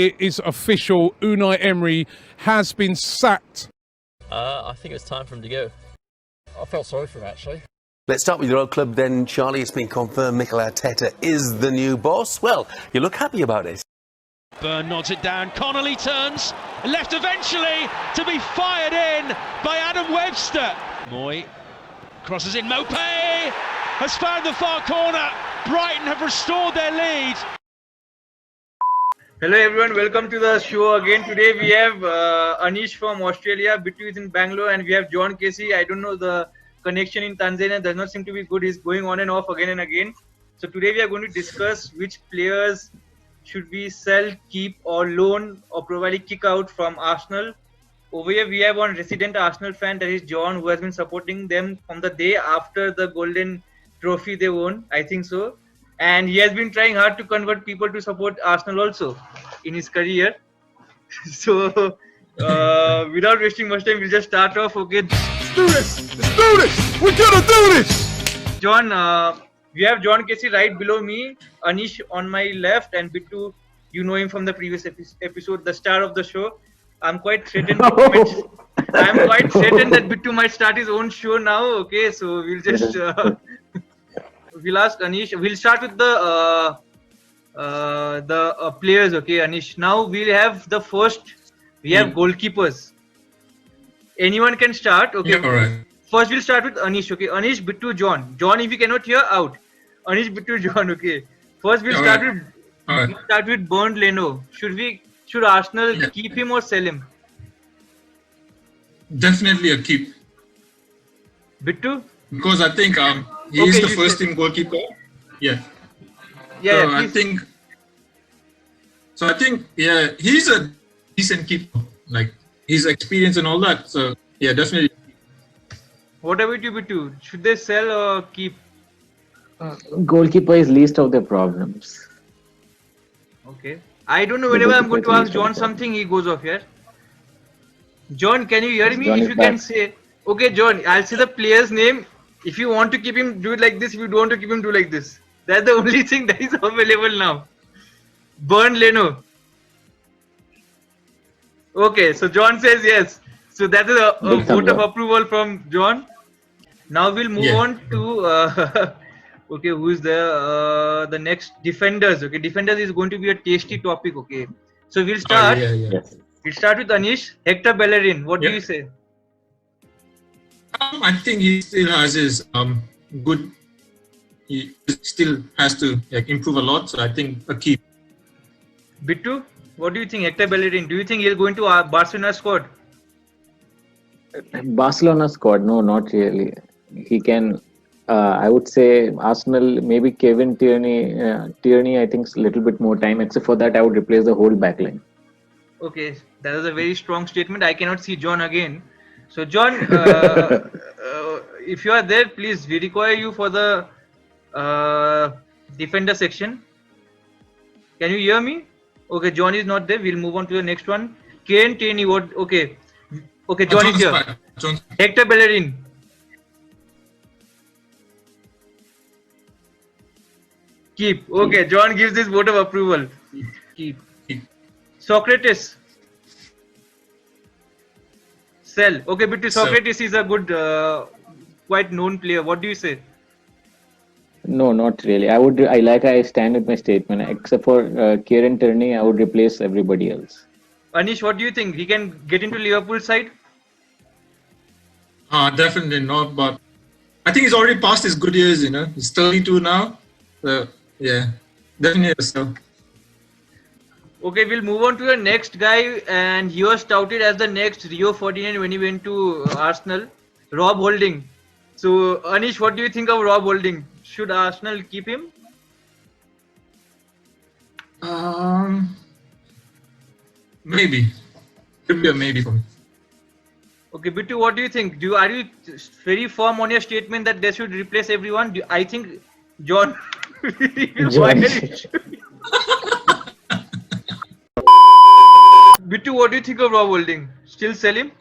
It is official. Unai Emery has been sacked. I think it's time for him to go. I felt sorry for him, actually. Let's start with your old club then, Charlie. It's been confirmed Mikel Arteta is the new boss. Well, you look happy about it. Burn nods it down. Connolly turns left eventually to be fired in by Adam Webster. Moy crosses in. Mopay has found the far corner. Brighton have restored their lead. Hello everyone, welcome to the show again. Today we have Anish from Australia, Bittu is in Bangalore, and we have John Casey. I don't know, the connection in Tanzania does not seem to be good. He's going on and off again and again. So today we are going to discuss which players should we sell, keep or loan or probably kick out from Arsenal. Over here we have one resident Arsenal fan, that is John, who has been supporting them from the day after the golden trophy they won, I think so. And he has been trying hard to convert people to support Arsenal also in his career. So, without wasting much time, we'll just start off. Okay. Let's do this! Let's do this! We're gonna do this! John, we have John Casey right below me, Anish on my left, and Bittu, you know him from the previous episode, the star of the show. I'm quite certain. I'm quite certain that Bittu might start his own show now. Okay, so we'll just. We'll ask Anish. We'll start with the players. Okay, Anish. Now we'll have the first. We have goalkeepers. Anyone can start. Okay. Yeah, all right. First, we'll start with Anish. Okay, Anish, Bittu, John. John, if you cannot hear, out. Anish, Bittu, John. Okay. First, we'll start with Bernd Leno. Should Arsenal keep him or sell him? Definitely a keep. Bittu? Because I think he is the first team goalkeeper. Yeah. Yeah. So I think he's a decent keeper. Like his experience and all that. So yeah, definitely. What about you, Bittu? Should they sell or keep? Goalkeeper is least of their problems. Okay. I don't know, whenever I'm going to ask John something, he goes off here. John, can you hear me? If you can say. Okay, John, I'll say the player's name. If you want to keep him, do it like this. If you don't want to keep him, do like this. That's the only thing that is available now. Bernd Leno. Okay, so John says yes. So that is a vote of approval from John. Now we'll move on to okay, who's the next defenders? Okay, defenders is going to be a tasty topic. Okay, so we'll start. We'll start with Anish. Hector Bellerin. What do you say? I think he still has his good. He still has to improve a lot. So I think a keep. Bittu, what do you think, Hector Bellerin? Do you think he'll go into our Barcelona squad? Barcelona squad? No, not really. He can. I would say Arsenal, maybe Kevin Tierney. Tierney, I think, a little bit more time. Except for that, I would replace the whole backline. Okay, that is a very strong statement. I cannot see John again. So, John, if you are there, please, we require you for the defender section. Can you hear me? Okay, John is not there. We'll move on to the next one. Kieran Tierney, what? Okay, John is here. Hector Bellerin. Keep. Okay, John gives this vote of approval. Keep. Socrates. Sell. Okay, but Socrates is a good, quite known player. What do you say? No, not really. I stand with my statement. Except for Kieran Tierney, I would replace everybody else. Anish, what do you think? He can get into Liverpool side? Definitely not. But I think he's already past his good years. He's 32 now. So yeah, definitely so. Okay, we'll move on to the next guy, and he was touted as the next Rio Ferdinand when he went to Arsenal, Rob Holding. So, Anish, what do you think of Rob Holding? Should Arsenal keep him? Maybe. Could be a maybe for me. Okay, Bittu, what do you think? Are you very firm on your statement that they should replace everyone? I think John. Bittu, what do you think of Rob Holding? Still sell him?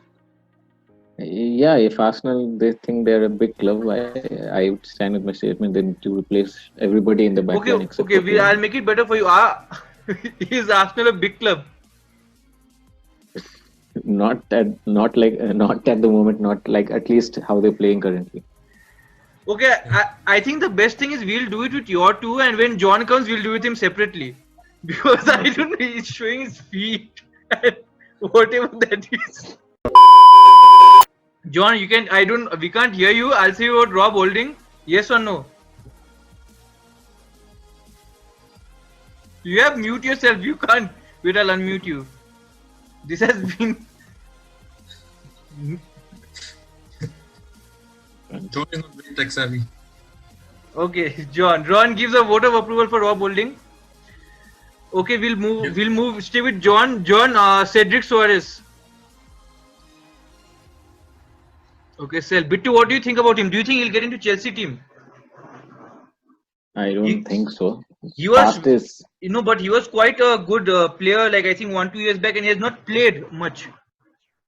Yeah, if Arsenal, they think they're a big club, I would stand with my statement then to replace everybody in the back line. Okay, I'll make it better for you. Is Arsenal a big club? Not at the moment. Not like at least how they're playing currently. Okay, I think the best thing is we'll do it with your two, and when John comes, we'll do it with him separately. Because I don't know, he's showing his feet and whatever that is. John, we can't hear you. I'll say about Rob Holding. Yes or no? You have mute yourself. You can't. Wait, I'll unmute you. This has been. John is not very tech savvy. Okay, John. Ron gives a vote of approval for Rob Holding. Okay, we'll move. Yeah. We'll move. Stay with John. John, Cedric Soares. Okay, Sel. Bittu, what do you think about him? Do you think he'll get into Chelsea team? I don't think so. He was, Past is but he was quite a good player. Like I think 1-2 years back, and he has not played much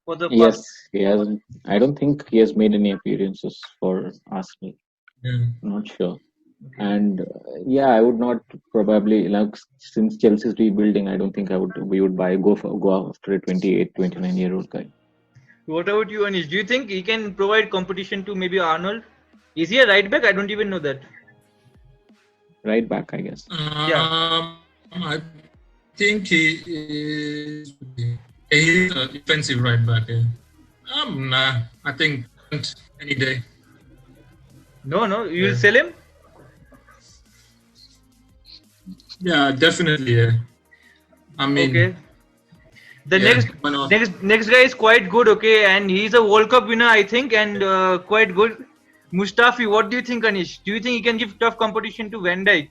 for the. yes, past. he hasn't. I don't think he has made any appearances for Arsenal. Yeah. Not sure. And I would not probably since Chelsea's rebuilding. I don't think we would go after a 28, 29-year-old guy. What about you, Anish? Do you think he can provide competition to maybe Arnold? Is he a right back? I don't even know that. Right back, I guess. I think he's a defensive right back. Yeah. Nah, I think any day. No, you will sell him? Yeah, definitely. Yeah. I mean, Okay. The why not? next guy is quite good, okay, and he's a World Cup winner, I think, and quite good. Mustafi, what do you think, Anish? Do you think he can give tough competition to Van Dijk?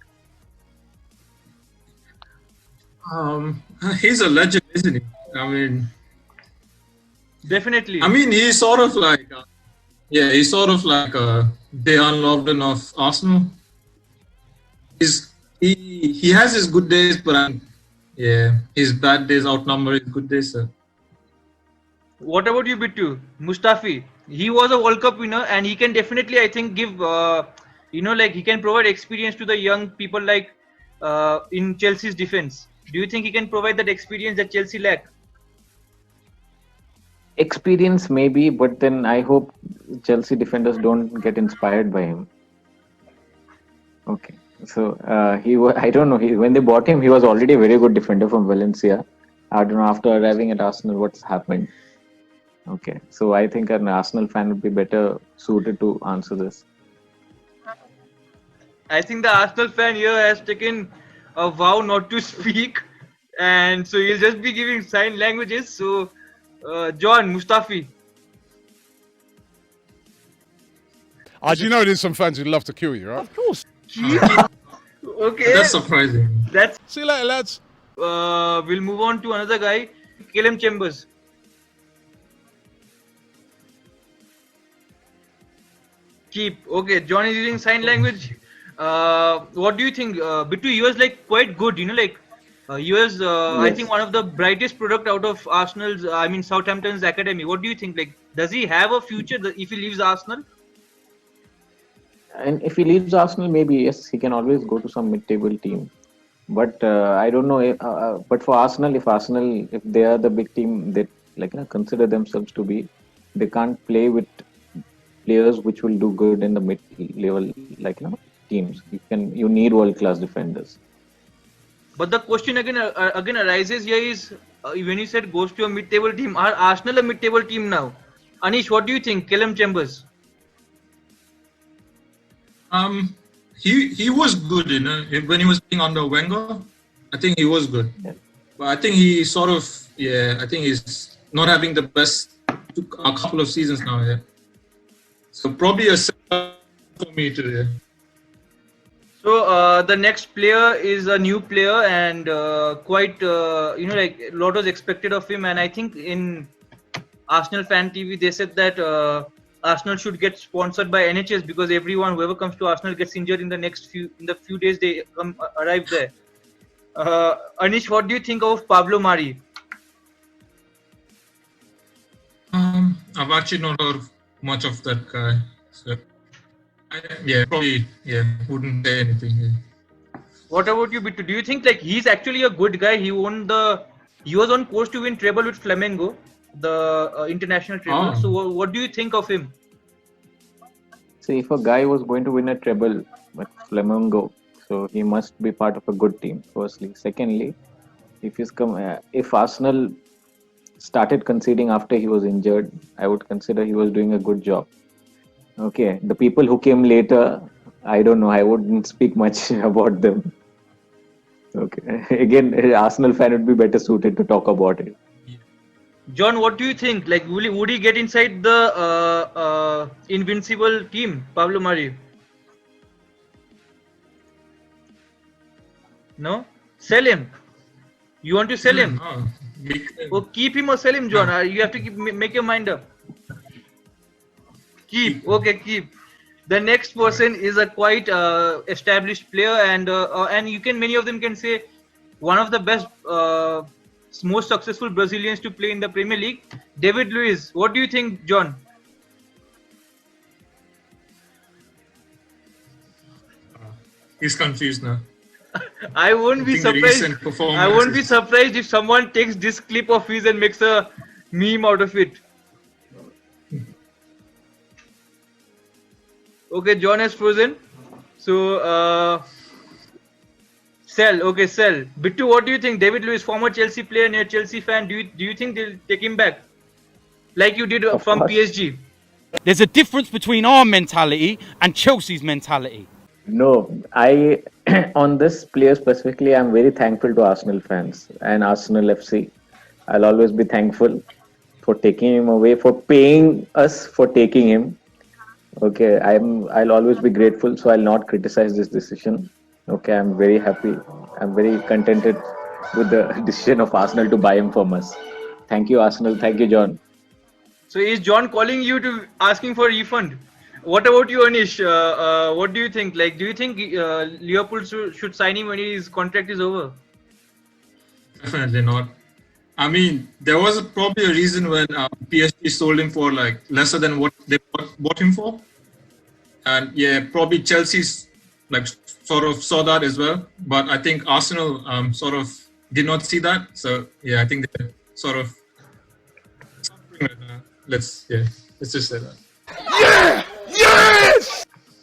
He's a legend, isn't he? I mean, Definitely. he's sort of like, he's sort of like Dejan Lovren of Arsenal. He has his good days, but his bad days outnumber his good days. So. What about you, Bittu? Mustafi, he was a World Cup winner, and he can definitely, I think, give, he can provide experience to the young people, like in Chelsea's defense. Do you think he can provide that experience that Chelsea lack? Experience maybe, but then I hope Chelsea defenders don't get inspired by him. Okay, so I don't know. When they bought him, he was already a very good defender from Valencia. I don't know, after arriving at Arsenal, what's happened. Okay, so I think an Arsenal fan would be better suited to answer this. I think the Arsenal fan here has taken a vow not to speak, and so he'll just be giving sign languages. So, John, Mustafi. Do you know there's some fans who'd love to kill you, right? Of course. Okay. That's surprising. See you later, lads. We'll move on to another guy, Calum Chambers. Keep. Okay, John is using sign language. What do you think? Bittu, he was like quite good, he was, I think, one of the brightest product out of Arsenal's, Southampton's academy. What do you think? Like, does he have a future if he leaves Arsenal? And if he leaves Arsenal, maybe yes, he can always go to some mid-table team. But I don't know. But for Arsenal, if they are the big team that consider themselves to be, they can't play with players which will do good in the mid-level teams. You need world-class defenders. But the question again arises here is when you said goes to a mid-table team, are Arsenal a mid-table team now? Anish, what do you think? Calum Chambers. He was good, when he was playing under Wenger. I think he was good, but I think he sort of, I think he's not having the best a couple of seasons now. Yeah, so probably a for me too. Yeah. So the next player is a new player, and quite a lot was expected of him. And I think in Arsenal Fan TV they said that Arsenal should get sponsored by NHS because whoever comes to Arsenal gets injured in the few days they arrive there. Anish, what do you think of Pablo Mari? I've actually not heard much of that guy. So, probably, wouldn't say anything. Yeah. What about you, Bittu? Do you think like he's actually a good guy? He was on course to win treble with Flamengo, the international treble. Oh. So what do you think of him? See, if a guy was going to win a treble with Flamengo, so he must be part of a good team. Firstly, secondly, if Arsenal started conceding after he was injured, I would consider he was doing a good job. Okay, the people who came later, I don't know. I wouldn't speak much about them. Okay, again, an Arsenal fan would be better suited to talk about it. John, what do you think? Like, would he get inside the invincible team, Pablo Mari? No? Sell him. You want to sell him? Oh, Oh, keep him or sell him, John. You have to make your mind up. Keep. Okay, keep. The next person is a quite established player, and many of them can say one of the best, most successful Brazilians to play in the Premier League, David Luiz. What do you think, John? he's confused now. I won't be I think the surprised. recent I won't be performances- surprised if someone takes this clip of his and makes a meme out of it. Okay, John has frozen. So sell. Okay, sell. Bittu, what do you think? David Luiz, former Chelsea player and a Chelsea fan. Do you think they'll take him back, like you did Of from course. PSG? There's a difference between our mentality and Chelsea's mentality. No, I on this player specifically, I'm very thankful to Arsenal fans and Arsenal FC. I'll always be thankful for taking him away, for paying us for taking him. Okay, I'll always be grateful, so I'll not criticize this decision. Okay, I'm very happy. I'm very contented with the decision of Arsenal to buy him from us. Thank you, Arsenal. Thank you, John. So is John calling you to asking for a refund? What about you, Anish? What do you think? Like, do you think Liverpool should sign him when his contract is over? Definitely not. I mean, there was probably a reason when PSG sold him for like lesser than what they bought him for, and yeah, probably Chelsea's like sort of saw that as well. But I think Arsenal sort of did not see that. So yeah, I think they're sort of suffering right now. Let's just say that.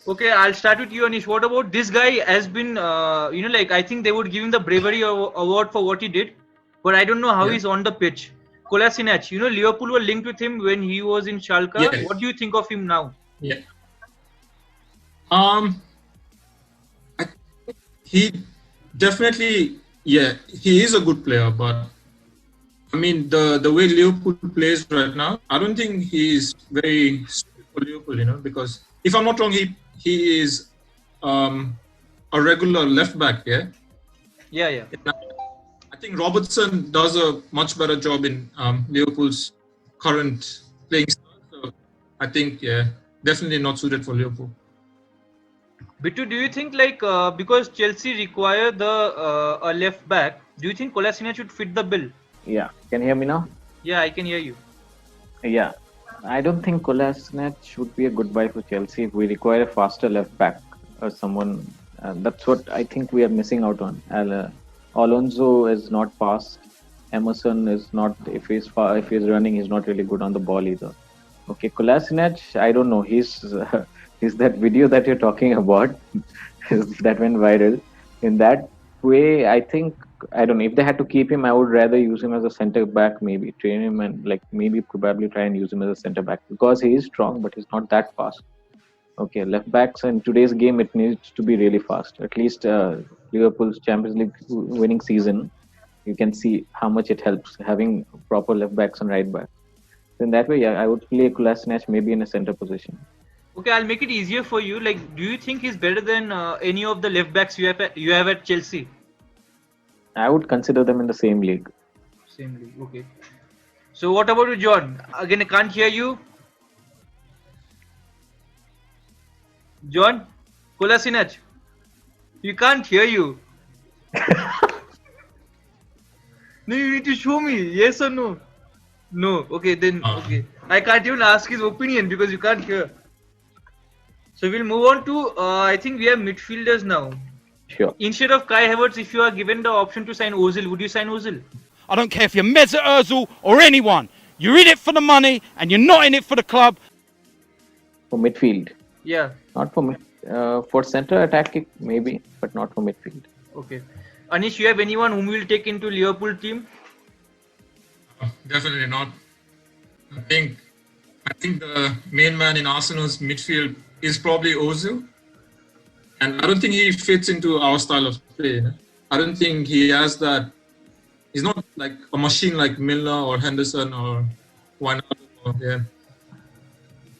Okay, I'll start with you, Anish. What about this guy? Has been, like I think they would give him the bravery award for what he did, but I don't know how he's on the pitch. Kolasinac, Liverpool were linked with him when he was in Schalke. Yeah. What do you think of him now? Yeah. He definitely, he is a good player, but I mean the way Liverpool plays right now, I don't think he is very suited for Liverpool, because if I'm not wrong, he is a regular left back, yeah. Yeah. I think Robertson does a much better job in Liverpool's current playing style. So I think, definitely not suited for Liverpool. Bittu, do you think like because Chelsea require the a left back, do you think Kolasinac should fit the bill? Yeah, can you hear me now? Yeah, I can hear you. Yeah, I don't think Kolasinac should be a good buy for Chelsea if we require a faster left back or someone. That's what I think we are missing out on. Alonso is not fast. Emerson is not. If he's running, he's not really good on the ball either. Okay, Kolasinac, I don't know. He's that video that you're talking about that went viral. In that way, I think, I don't know, if they had to keep him, I would rather use him as a centre back, maybe train him and probably try and use him as a centre back, because he is strong but he's not that fast. Okay, left backs in today's game, it needs to be really fast. At least Liverpool's Champions League winning season, you can see how much it helps having proper left backs and right backs. So in that way, I would play Kolasinac maybe in a centre position. Okay, I'll make it easier for you. Like, do you think he's better than any of the left backs you have at Chelsea? I would consider them in the same league. Same league. Okay. So what about you, John? Again, I can't hear you. John, Kolasinac, you can't hear you. No, you need to show me. Yes or no? No. Okay, then. Okay. I can't even ask his opinion because you can't hear. So we'll move on to. I think we have midfielders now. Sure. Instead of Kai Havertz, if you are given the option to sign Ozil, would you sign Ozil? I don't care if you're Mesut Ozil or anyone. You're in it for the money and you're not in it for the club. For midfield. Yeah. Not for centre attacking, maybe, but not for midfield. Okay. Anish, you have anyone whom you will take into Liverpool team? Definitely not. I think the main man in Arsenal's midfield is probably Ozil, and I don't think he fits into our style of play. You know? I don't think he has that. He's not like a machine like Milner or Henderson or Wijnaldum.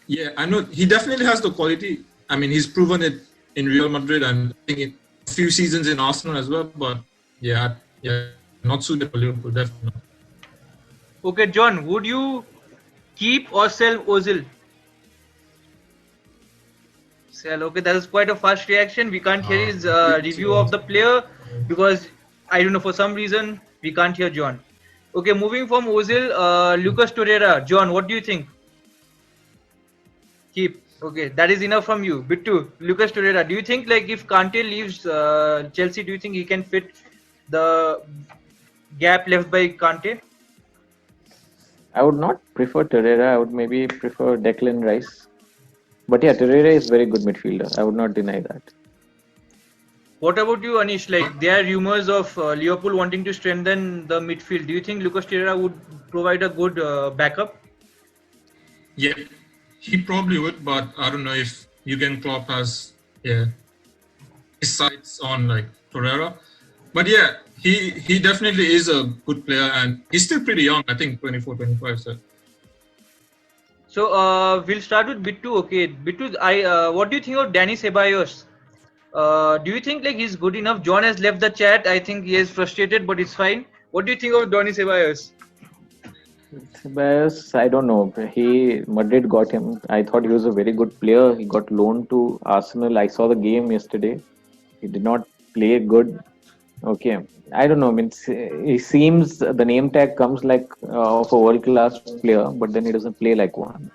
Yeah. I know he definitely has the quality. I mean, he's proven it in Real Madrid and I think in a few seasons in Arsenal as well. But yeah, not suited for Liverpool, definitely. Okay, John, would you keep or sell Ozil? Sell. Okay, that is quite a fast reaction. We can't hear his review of the player because I don't know, for some reason we can't hear John. Okay, moving from Ozil, Lucas Torreira. John, what do you think? Keep. Okay, that is enough from you. Bittu, Lucas Torreira. Do you think like if Kante leaves Chelsea, do you think he can fit the gap left by Kante? I would not prefer Torreira. I would maybe prefer Declan Rice. But yeah, Torreira is very good midfielder. I would not deny that. What about you, Anish? Like there are rumors of Liverpool wanting to strengthen the midfield. Do you think Lucas Torreira would provide a good backup? Yeah, he probably would, but I don't know if Jurgen Klopp has his sights on like Torreira. But yeah, he definitely is a good player and he's still pretty young. I think 24, 25. So we'll start with Bittu. Okay, Bittu, what do you think of Danny Ceballos? Do you think like he's good enough? John has left the chat. I think he is frustrated, but it's fine. What do you think of Danny Ceballos? Ceballos, I don't know. Madrid got him. I thought he was a very good player. He got loaned to Arsenal. I saw the game yesterday. He did not play good. Okay, I don't know. I mean, he seems the name tag comes like of a world-class player, but then he doesn't play like one.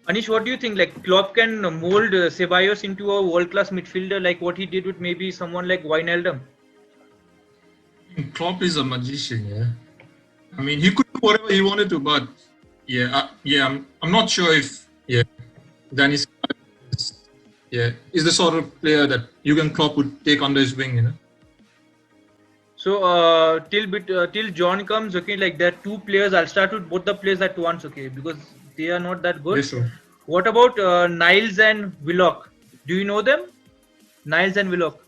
Anish, what do you think? Like Klopp can mold Ceballos into a world-class midfielder, like what he did with maybe someone like Wijnaldum? Klopp is a magician. Yeah, I mean, he could do whatever he wanted to, but I'm not sure if Danny Ceballos is the sort of player that Jurgen Klopp would take under his wing. You know. So till John comes, okay, like there are two players. I'll start with both the players at once, okay, because they are not that good. Yes, sir. What about Niles and Willock? Do you know them? Niles and Willock.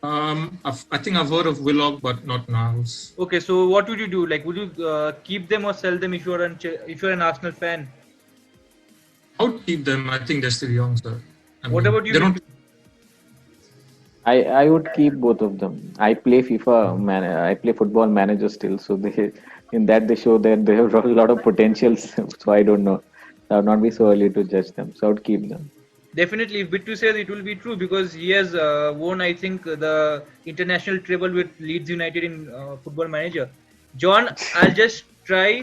I think I've heard of Willock, but not Niles. Okay, so what would you do? Like, would you keep them or sell them if you're an Arsenal fan? I would keep them. I think they're still young, sir. What about you? I would keep both of them. I play I play Football Manager still, so they show that they have a lot of potentials. So I don't know. I would not be so early to judge them. So I would keep them. Definitely, if Bittu says it will be true because he has won, I think, the international treble with Leeds United in Football Manager. John, I'll just try.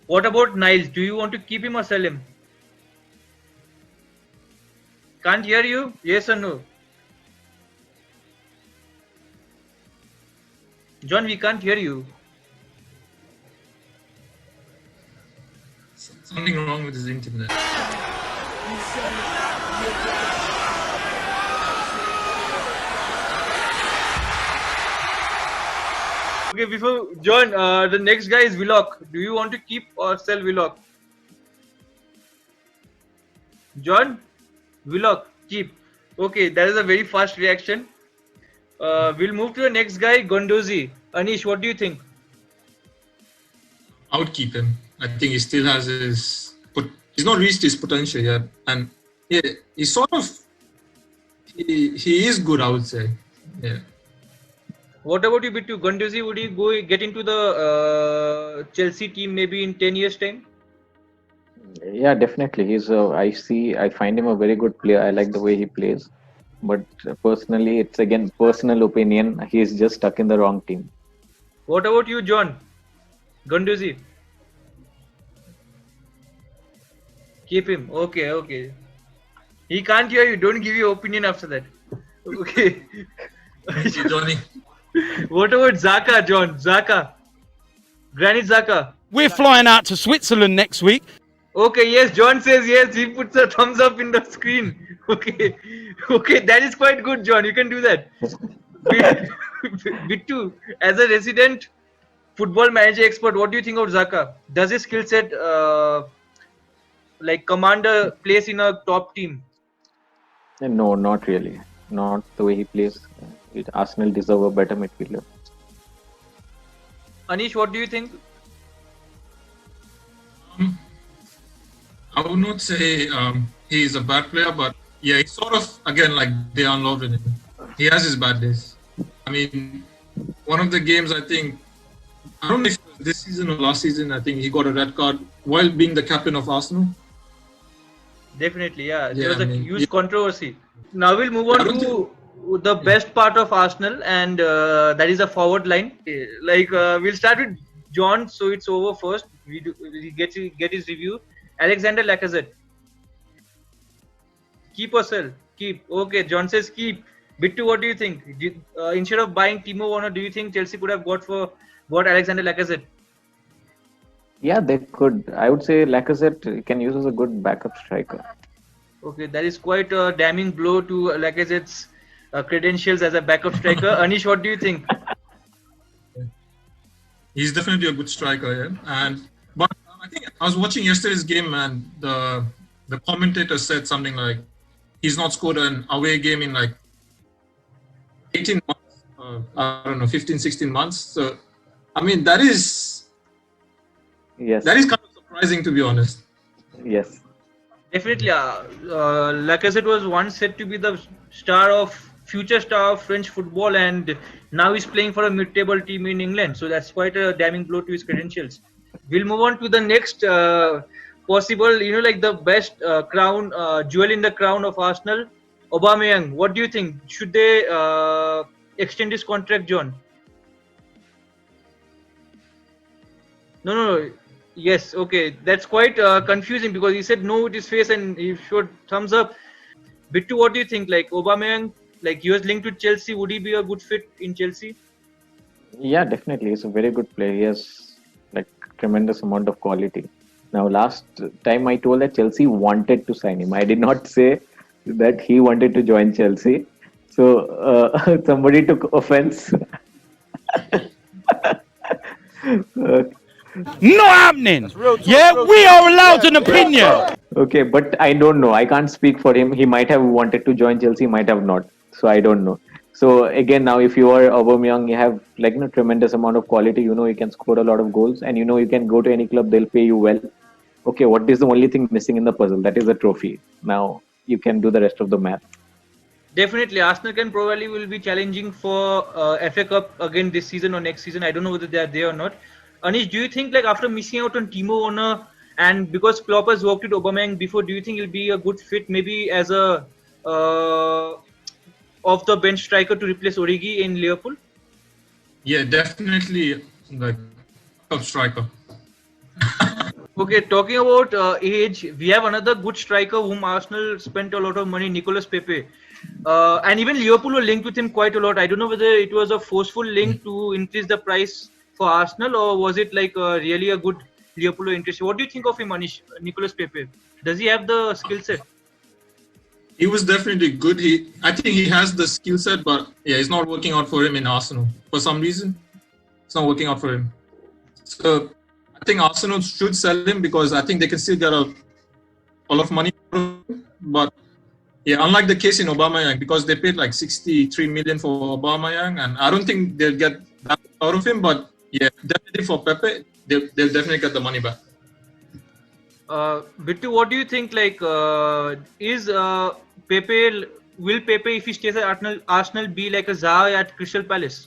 What about Niles? Do you want to keep him or sell him? Can't hear you. Yes or no? John, we can't hear you. Something wrong with his internet. Okay, before John, the next guy is Willock. Do you want to keep or sell Willock? John, Willock, keep. Okay, that is a very fast reaction. We'll move to the next guy, Guendouzi. Anish, what do you think? I would keep him. I think he still has he's not reached his potential yet, and he's sort of he is good, I would say. Yeah. What about you, Bittu? Guendouzi, would you get into the Chelsea team maybe in 10 years' time? Yeah, definitely. I find him a very good player. I like the way he plays. But personally, it's again personal opinion. He's just stuck in the wrong team. What about you, John? Guendouzi? Keep him. Okay. He can't hear you. Don't give your opinion after that. Okay. Thank you, Johnny. What about Xhaka, John? Xhaka. Granit Xhaka. We're flying out to Switzerland next week. Okay, yes, John says yes. He puts a thumbs up in the screen. Okay. Okay, that is quite good, John. You can do that. Bittu, as a resident football manager expert, what do you think of Xhaka? Does his skill set like command a place in a top team? No, not really. Not the way he plays. Arsenal deserve a better midfielder. Anish, what do you think? I would not say he is a bad player, but yeah, he's sort of, again, like Dejan Lovren. He has his bad days. I mean, one of the games, I think, I don't know if it was this season or last season, I think he got a red card while being the captain of Arsenal. Definitely, yeah. There Yeah, was I a mean, huge yeah. controversy. Now we'll move on to the best part of Arsenal, and that is a forward line. Like we'll start with John, so it's over first. We get his review. Alexander Lacazette. Keep or sell? Keep. Okay, John says keep. Bittu, what do you think? Instead of buying Timo Werner, do you think Chelsea could have got Alexander Lacazette? Yeah, they could. I would say Lacazette can use as a good backup striker. Okay, that is quite a damning blow to Lacazette's credentials as a backup striker. Anish, what do you think? He's definitely a good striker, yeah. But I think I was watching yesterday's game, and the commentator said something like he's not scored an away game in like 18 months, I don't know, 15, 16 months. So, I mean, that is Yes. kind of surprising, to be honest. Yes. Definitely, Lacazette was once said to be the future star of French football, and now he's playing for a mid-table team in England. So that's quite a damning blow to his credentials. We'll move on to the next possible, like the best jewel in the crown of Arsenal, Aubameyang. What do you think? Should they extend his contract, John? No. Yes, okay. That's quite confusing because he said no with his face and he showed thumbs up. Bittu, what do you think? Like Aubameyang, like he was linked to Chelsea. Would he be a good fit in Chelsea? Yeah, definitely. He's a very good player. He has like tremendous amount of quality. Now, last time I told that Chelsea wanted to sign him. I did not say that he wanted to join Chelsea. So somebody took offense. Not happening. Yeah, we are allowed an opinion. Okay, but I don't know. I can't speak for him. He might have wanted to join Chelsea, might have not. So I don't know. So again, now if you are Aubameyang, you have like tremendous amount of quality. You can score a lot of goals, and you can go to any club. They'll pay you well. Okay, what is the only thing missing in the puzzle? That is a trophy. Now you can do the rest of the math. Definitely, Arsenal probably will be challenging for FA Cup again this season or next season. I don't know whether they are there or not. Anish, do you think like after missing out on Timo Werner and because Klopp has worked with Aubameyang before, do you think he'll be a good fit maybe as a off the bench striker to replace Origi in Liverpool? Yeah, definitely like top striker. Okay, talking about age, we have another good striker whom Arsenal spent a lot of money, Nicolas Pepe. And even Liverpool were linked with him quite a lot. I don't know whether it was a forceful link to increase the price for Arsenal, or was it like really a good Liverpool interest? What do you think of him, Anish? Nicolas Pepe? Does he have the skill set? He was definitely good. I think he has the skill set, but yeah, it's not working out for him in Arsenal. For some reason, it's not working out for him. So I think Arsenal should sell him because I think they can still get a lot of money for him. But yeah, unlike the case in Aubameyang, because they paid like 63 million for Aubameyang, and I don't think they'll get that out of him. But yeah, definitely for Pepe, they'll definitely get the money back. Bittu, what do you think? Like, will Pepe, if he stays at Arsenal, be like a Zaha at Crystal Palace?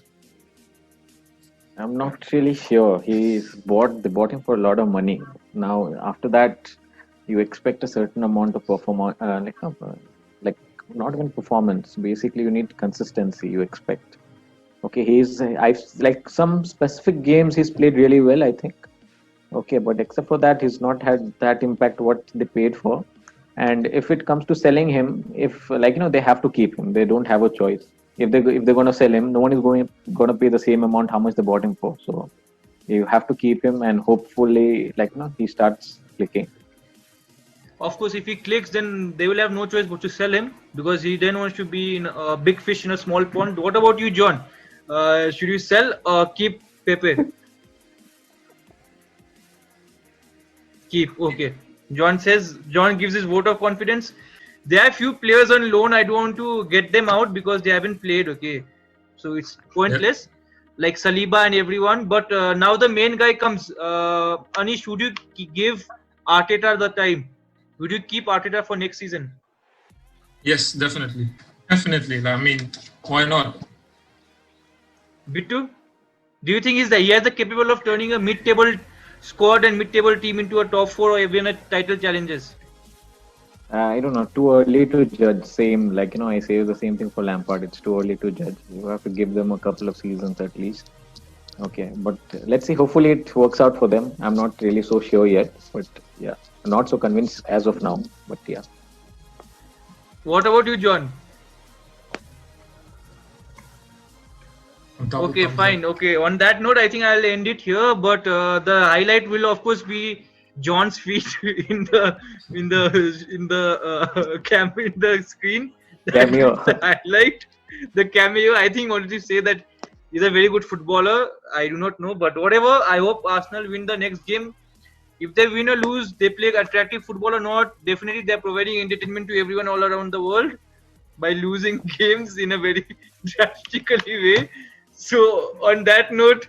I'm not really sure. They bought him for a lot of money. Now, after that, you expect a certain amount of performance, like not even performance. Basically, you need consistency. You expect. Okay, I've like some specific games he's played really well, I think. Okay, but except for that, he's not had that impact what they paid for. And if it comes to selling him, if they have to keep him, they don't have a choice. If they're going to sell him, no one is going to pay the same amount how much they bought him for. So you have to keep him, and hopefully he starts clicking. Of course, if he clicks, then they will have no choice but to sell him, because he then wants to be a big fish in a small pond. What about you, John? Should you sell or keep Pepe? Keep. Okay. John gives his vote of confidence. There are few players on loan. I don't want to get them out because they haven't played. Okay, so it's pointless. Like Saliba and everyone. But now the main guy comes. Anish, would you give Arteta the time? Would you keep Arteta for next season? Yes, definitely. Definitely. I mean, why not? Bittu, do you think he has the capable of turning a mid-table squad and mid-table team into a top 4 or even a title challenges? I don't know. Too early to judge. Same, I say the same thing for Lampard. It's too early to judge. You have to give them a couple of seasons at least. Okay, but let's see. Hopefully it works out for them. I'm not really so sure yet, but yeah, I'm not so convinced as of now. But yeah. What about you, John? Okay, fine. Okay, on that note, I think I'll end it here. But the highlight will, of course, be John's feet in the screen. Cameo. The highlight, the cameo. I think I wanted to say that he's a very good footballer. I do not know, but whatever. I hope Arsenal win the next game. If they win or lose, they play attractive football or not. Definitely, they're providing entertainment to everyone all around the world by losing games in a very drastically way. So, on that note,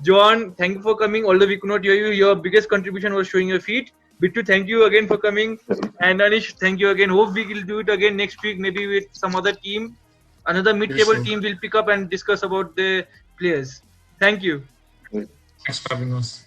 John, thank you for coming. Although we could not hear you, your biggest contribution was showing your feet. Bittu, thank you again for coming. And Anish, thank you again. Hope we will do it again next week, maybe with some other team. Another mid-table team will pick up and discuss about the players. Thank you. Thanks for having us.